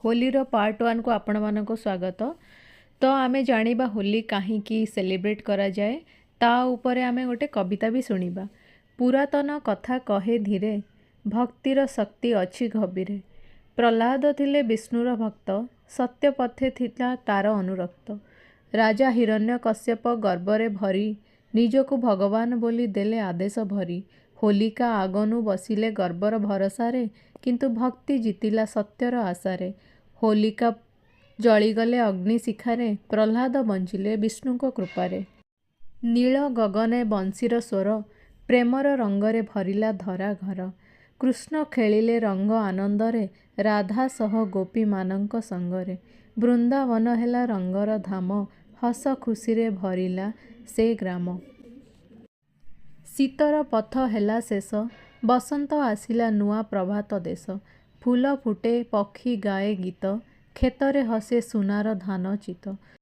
होलीर part 1 को आपण मानको स्वागत। तो आमे जानिबा होली काहींकी सेलिब्रेट करा जाए ता उपरे आमे गोटे कविता भी सुनिबा। पुरातन कथा कहे धीरे, भक्तिर शक्ति अछि गभीरे। प्रहलाद थिले विष्णुर भक्त, सत्य पथे थिला तार अनुरक्त। राजा हिरण्यकश्यप गर्वरे भरी, निजकु भगवान बोली देले आदेश भरी। होलिका आगनु बसिले गर्वर भरसारे, किंतु भक्ति जितिला सत्यर आशारे। होलिका जलिगले अग्नि शिखारे, प्रहलाद बंचिले विष्णुको कृपारे। नील गगने बंशीर स्वर, प्रेमर रंगरे भरिला धरा घर। कृष्ण खेलिले रंग आनंदरे, राधा सह गोपी मानंक संगरे। वृंदावन हेला रंगर धाम, हस खुशीरे भरिला से ग्राम। शीतर पथ हेला शेष, बसंत आसिला नुआ प्रभात देश। फूल फुटे पक्षी गाए गीत, खेतरे हसे सुनार धान चित।